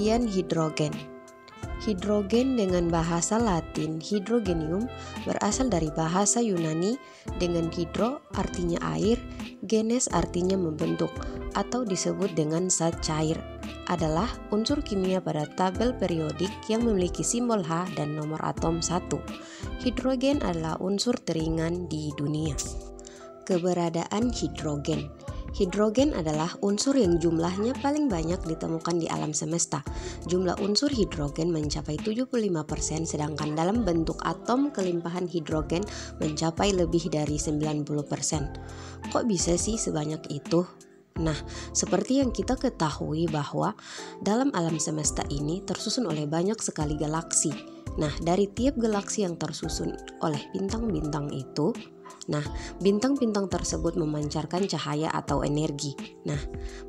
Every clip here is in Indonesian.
Pengertian hidrogen. Hidrogen dengan bahasa Latin hydrogenium berasal dari bahasa Yunani dengan hidro artinya air, genes artinya membentuk atau disebut dengan zat cair, adalah unsur kimia pada tabel periodik yang memiliki simbol H dan nomor atom 1. Hidrogen adalah unsur teringan di dunia. Keberadaan hidrogen. Hidrogen adalah unsur yang jumlahnya paling banyak ditemukan di alam semesta. Jumlah unsur hidrogen mencapai 75%, sedangkan dalam bentuk atom kelimpahan hidrogen mencapai lebih dari 90%. Kok bisa sih sebanyak itu? Nah, seperti yang kita ketahui bahwa dalam alam semesta ini tersusun oleh banyak sekali galaksi. Nah, dari tiap galaksi yang tersusun oleh bintang-bintang itu, bintang-bintang tersebut memancarkan cahaya atau energi. Nah,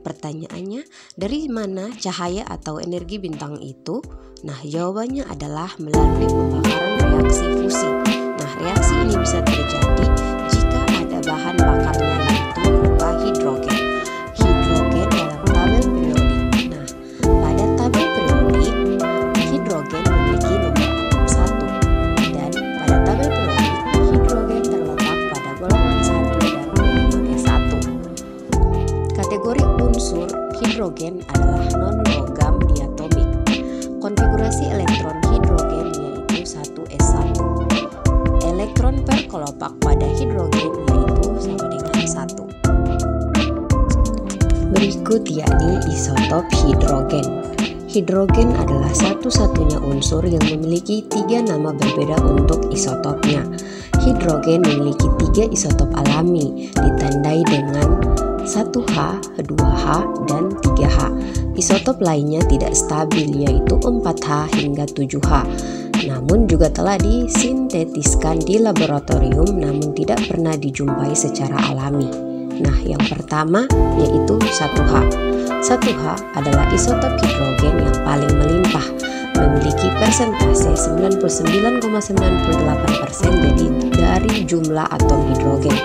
pertanyaannya, dari mana cahaya atau energi bintang itu? Nah, jawabannya adalah melalui pembakaran reaksi fusi. Nah, reaksi ini bisa terjadi jika ada bahan bakarnya yaitu berupa hidrogen. Hidrogen dalam tabel periodik. Nah, pada tabel periodik, hidrogen memiliki nomor atom 1. Dan pada tabel periodik, hidrogen terletak pada golongan 1 dan periode 1. Kategori unsur hidrogen adalah non-logam diatomik. Konfigurasi elektron hidrogen yaitu 1s1. Elektron per kelopak pada hidrogen yaitu sama dengan 1. Berikut yakni isotop hidrogen. Hidrogen adalah satu-satunya unsur yang memiliki 3 nama berbeda untuk isotopnya. Hidrogen memiliki 3 isotop alami, ditandai dengan 1H, 2H, dan 3H. Isotop lainnya tidak stabil, yaitu 4H hingga 7H. Namun juga telah disintetiskan di laboratorium namun tidak pernah dijumpai secara alami. Nah, yang pertama yaitu 1H. 1H adalah isotop hidrogen yang paling melimpah, memiliki persentase 99,98% jadi dari jumlah atom hidrogen.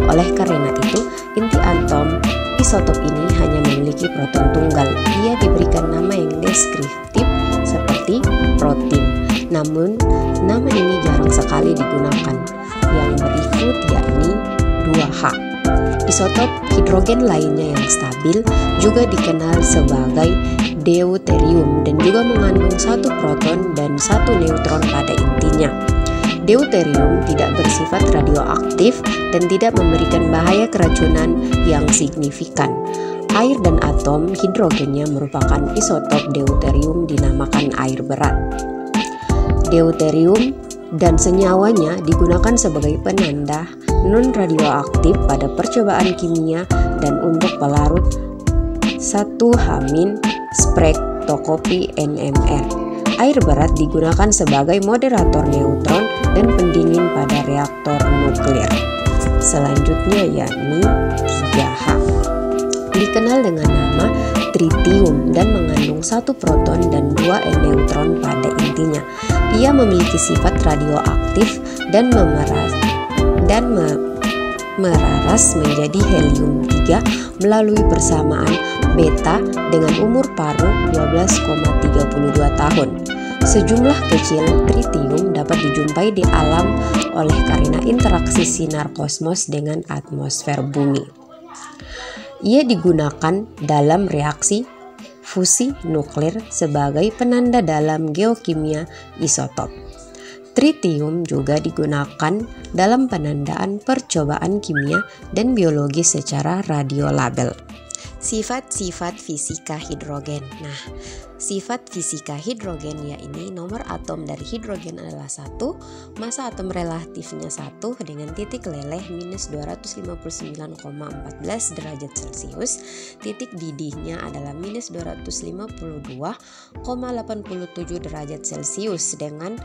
Oleh karena itu, inti atom isotop ini hanya memiliki proton tunggal. Ia diberikan nama yang deskriptif seperti protein. Namun, nama ini jarang sekali digunakan. Yang berikut yakni 2H. Isotop hidrogen lainnya yang stabil juga dikenal sebagai deuterium dan juga mengandung 1 proton dan 1 neutron pada intinya. Deuterium tidak bersifat radioaktif dan tidak memberikan bahaya keracunan yang signifikan. Air dan atom hidrogennya merupakan isotop deuterium dinamakan air berat. Deuterium dan senyawanya digunakan sebagai penanda non-radioaktif pada percobaan kimia dan untuk pelarut 1H- spektroskopi NMR. Air berat digunakan sebagai moderator neutron dan pendingin pada reaktor nuklir. Selanjutnya yakni 3H. Dikenal dengan nama tritium dan mengandung 1 proton dan 2 neutron pada intinya. Ia memiliki sifat radioaktif dan meraras menjadi helium-3 melalui persamaan beta dengan umur paruh 12,32 tahun. Sejumlah kecil tritium dapat dijumpai di alam oleh karena interaksi sinar kosmos dengan atmosfer bumi. Ia digunakan dalam reaksi fusi nuklir sebagai penanda dalam geokimia isotop. Tritium juga digunakan dalam penandaan percobaan kimia dan biologi secara radiolabel. Sifat-sifat fisika hidrogen. Nah, sifat fisika hidrogen yakni nomor atom dari hidrogen adalah 1, massa atom relatifnya 1 dengan titik leleh minus 259,14 derajat Celcius, titik didihnya adalah minus 252,87 derajat Celcius. Dengan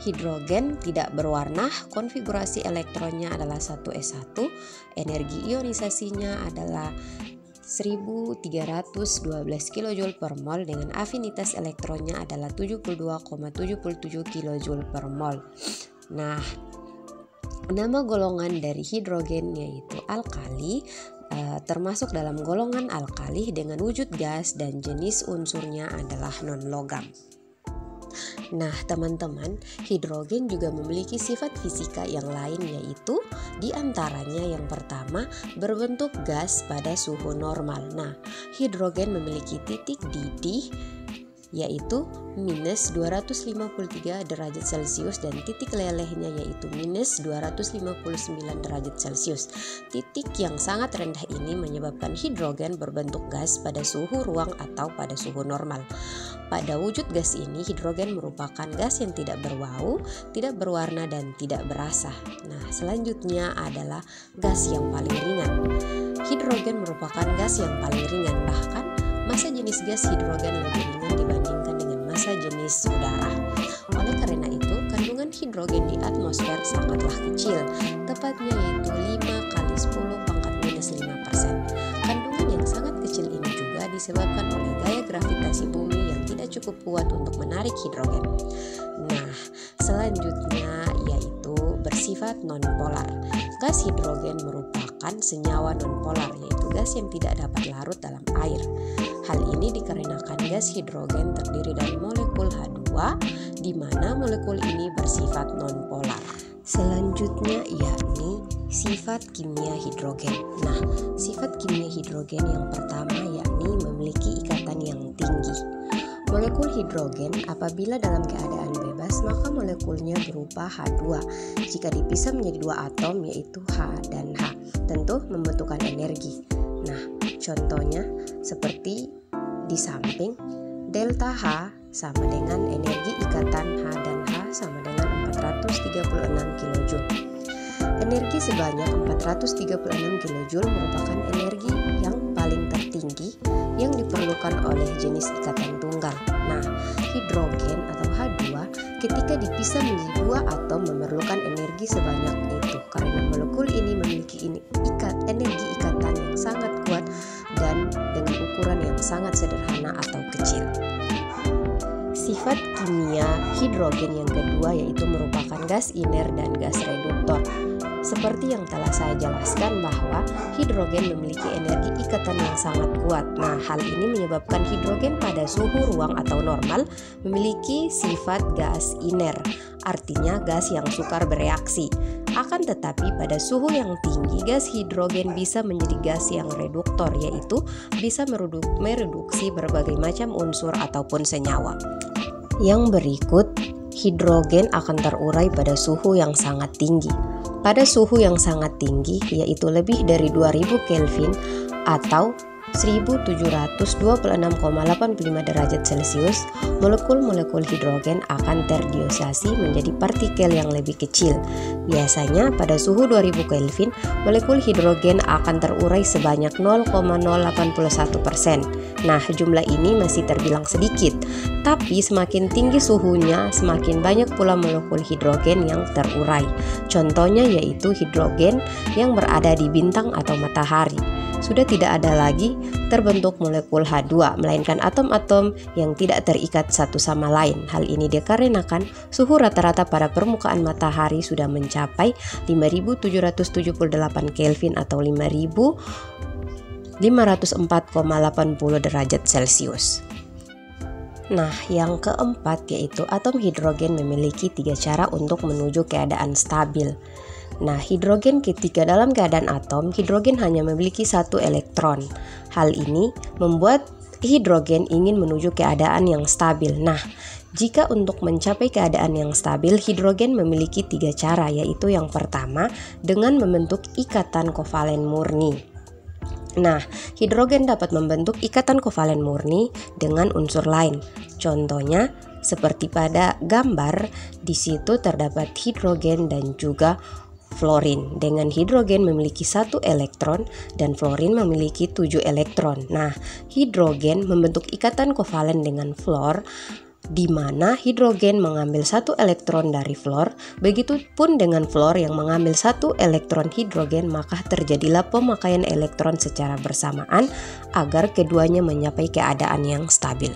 hidrogen tidak berwarna, konfigurasi elektronnya adalah 1s1, energi ionisasinya adalah 1312 kJ per mol dengan afinitas elektronnya adalah 72,77 kJ per mol. Nah, nama golongan dari hidrogen yaitu alkali termasuk dalam golongan alkali dengan wujud gas dan jenis unsurnya adalah non-logam. Nah teman-teman, hidrogen juga memiliki sifat fisika yang lain, yaitu diantaranya yang pertama berbentuk gas pada suhu normal. Nah, hidrogen memiliki titik didih yaitu minus 253 derajat Celcius dan titik lelehnya yaitu minus 259 derajat Celcius. Titik yang sangat rendah ini menyebabkan hidrogen berbentuk gas pada suhu ruang atau pada suhu normal. Pada wujud gas ini, hidrogen merupakan gas yang tidak berbau, tidak berwarna, dan tidak berasa. Nah, selanjutnya adalah gas yang paling ringan. Hidrogen merupakan gas yang paling ringan, bahkan massa jenis gas hidrogen lebih ringan dibandingkan dengan massa jenis udara. Oleh karena itu, kandungan hidrogen di atmosfer sangatlah kecil, tepatnya yaitu 5 kali 10 pangkat minus 5%. Kandungan yang sangat kecil ini juga disebabkan oleh gaya gravitasi bumi yang tidak cukup kuat untuk menarik hidrogen. Nah, selanjutnya yaitu bersifat nonpolar. Gas hidrogen merupakan senyawa nonpolar, yaitu gas yang tidak dapat larut dalam air. Hal ini dikarenakan gas hidrogen terdiri dari molekul H2, di mana molekul ini bersifat nonpolar. Selanjutnya yakni sifat kimia hidrogen. Nah, sifat kimia hidrogen yang pertama yakni memiliki ikatan yang tinggi. Molekul hidrogen apabila dalam keadaan bebas maka molekulnya berupa H2. Jika dipisah menjadi dua atom yaitu H dan H, tentu membutuhkan energi. Nah, contohnya seperti di samping, delta H sama dengan energi ikatan H dan H sama dengan 436 kJ. Energi sebanyak 436 kJ merupakan energi yang paling tertinggi yang diperlukan oleh jenis ikatan tunggal. Nah, hidrogen atau H2 ketika dipisah menjadi dua atom memerlukan energi sebanyak itu karena molekul ini memiliki energi ikatan yang sangat kuat dan dengan ukuran yang sangat sederhana atau kecil. Sifat kimia hidrogen yang kedua yaitu merupakan gas iner dan gas reduktor. Seperti yang telah saya jelaskan bahwa hidrogen memiliki energi ikatan yang sangat kuat. Nah, hal ini menyebabkan hidrogen pada suhu ruang atau normal memiliki sifat gas iner, artinya gas yang sukar bereaksi. Akan tetapi pada suhu yang tinggi, gas hidrogen bisa menjadi gas yang reduktor, yaitu bisa mereduksi berbagai macam unsur ataupun senyawa. Yang berikut, hidrogen akan terurai pada suhu yang sangat tinggi. Pada suhu yang sangat tinggi, yaitu lebih dari 2000 Kelvin atau 1726,85 derajat Celcius, molekul-molekul hidrogen akan terdiosasi menjadi partikel yang lebih kecil. Biasanya pada suhu 2000 Kelvin, molekul hidrogen akan terurai sebanyak 0,081%. Nah, jumlah ini masih terbilang sedikit, tapi semakin tinggi suhunya, semakin banyak pula molekul hidrogen yang terurai. Contohnya yaitu hidrogen yang berada di bintang atau matahari. Sudah tidak ada lagi terbentuk molekul H2, melainkan atom-atom yang tidak terikat satu sama lain. Hal ini dikarenakan suhu rata-rata pada permukaan matahari sudah mencapai 5778 Kelvin atau 5504,80 derajat Celcius. Nah, yang keempat yaitu atom hidrogen memiliki 3 cara untuk menuju keadaan stabil. Nah, hidrogen ketika dalam keadaan atom, hidrogen hanya memiliki 1 elektron. Hal ini membuat hidrogen ingin menuju keadaan yang stabil. Nah, jika untuk mencapai keadaan yang stabil, hidrogen memiliki 3 cara, yaitu yang pertama dengan membentuk ikatan kovalen murni. Nah, hidrogen dapat membentuk ikatan kovalen murni dengan unsur lain. Contohnya, seperti pada gambar, di situ terdapat hidrogen dan juga fluorin. Dengan hidrogen memiliki 1 elektron dan fluorin memiliki 7 elektron. Nah, hidrogen membentuk ikatan kovalen dengan fluor, di mana hidrogen mengambil 1 elektron dari fluor. Begitupun dengan fluor yang mengambil 1 elektron hidrogen, maka terjadilah pemakaian elektron secara bersamaan agar keduanya mencapai keadaan yang stabil.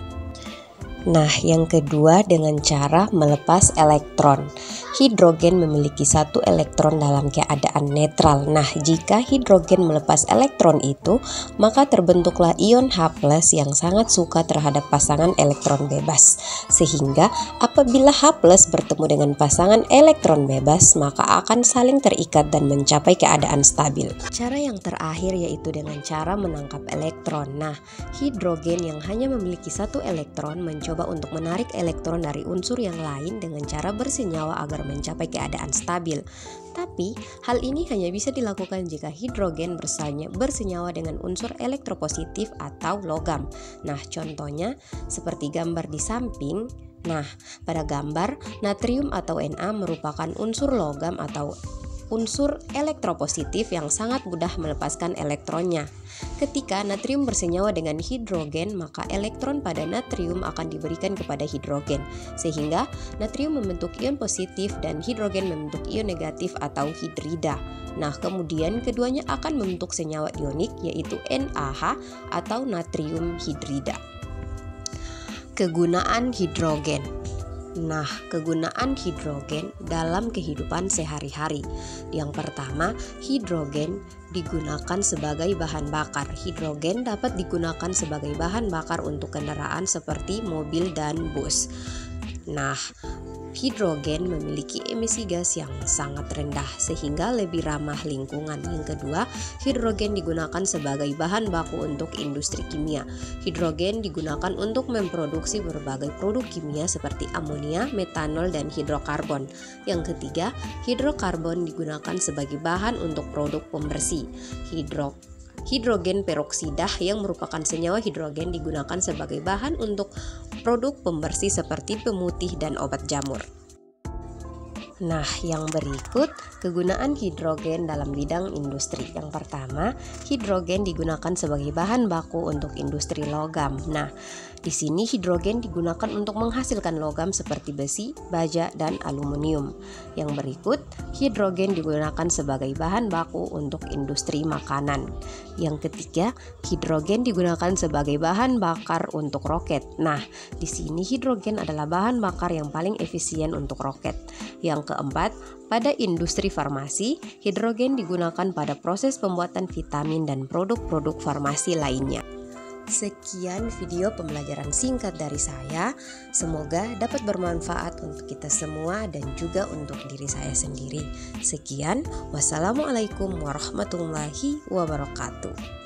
Nah, yang kedua dengan cara melepas elektron. Hidrogen memiliki satu elektron dalam keadaan netral. Nah, jika hidrogen melepas elektron itu, maka terbentuklah ion H+ yang sangat suka terhadap pasangan elektron bebas. Sehingga apabila H+ bertemu dengan pasangan elektron bebas, maka akan saling terikat dan mencapai keadaan stabil. Cara yang terakhir yaitu dengan cara menangkap elektron. Nah, hidrogen yang hanya memiliki satu elektron mencoba untuk menarik elektron dari unsur yang lain dengan cara bersenyawa agar mencapai keadaan stabil. Tapi, hal ini hanya bisa dilakukan jika hidrogen bersenyawa dengan unsur elektropositif atau logam. Nah, contohnya seperti gambar di samping. Nah, pada gambar, natrium atau Na merupakan unsur logam atau unsur elektropositif yang sangat mudah melepaskan elektronnya. Ketika natrium bersenyawa dengan hidrogen, maka elektron pada natrium akan diberikan kepada hidrogen, sehingga natrium membentuk ion positif dan hidrogen membentuk ion negatif atau hidrida. Nah, kemudian keduanya akan membentuk senyawa ionik yaitu NaH atau natrium hidrida. Kegunaan hidrogen. Nah, kegunaan hidrogen dalam kehidupan sehari-hari. Yang pertama, hidrogen digunakan sebagai bahan bakar. Hidrogen dapat digunakan sebagai bahan bakar untuk kendaraan seperti mobil dan bus. Nah, hidrogen memiliki emisi gas yang sangat rendah sehingga lebih ramah lingkungan. Yang kedua, hidrogen digunakan sebagai bahan baku untuk industri kimia. Hidrogen digunakan untuk memproduksi berbagai produk kimia seperti amonia, metanol, dan hidrokarbon. Yang ketiga, hidrokarbon digunakan sebagai bahan untuk produk pembersih. Hidrogen peroksida yang merupakan senyawa hidrogen digunakan sebagai bahan untuk produk pembersih seperti pemutih dan obat jamur. Nah, yang berikut kegunaan hidrogen dalam bidang industri. Yang pertama, hidrogen digunakan sebagai bahan baku untuk industri logam. Nah, di sini hidrogen digunakan untuk menghasilkan logam seperti besi, baja, dan aluminium. Yang berikut, hidrogen digunakan sebagai bahan baku untuk industri makanan. Yang ketiga, hidrogen digunakan sebagai bahan bakar untuk roket. Nah, di sini hidrogen adalah bahan bakar yang paling efisien untuk roket. Yang keempat, pada industri farmasi, hidrogen digunakan pada proses pembuatan vitamin dan produk-produk farmasi lainnya. Sekian video pembelajaran singkat dari saya. Semoga dapat bermanfaat untuk kita semua dan juga untuk diri saya sendiri. Sekian, wassalamualaikum warahmatullahi wabarakatuh.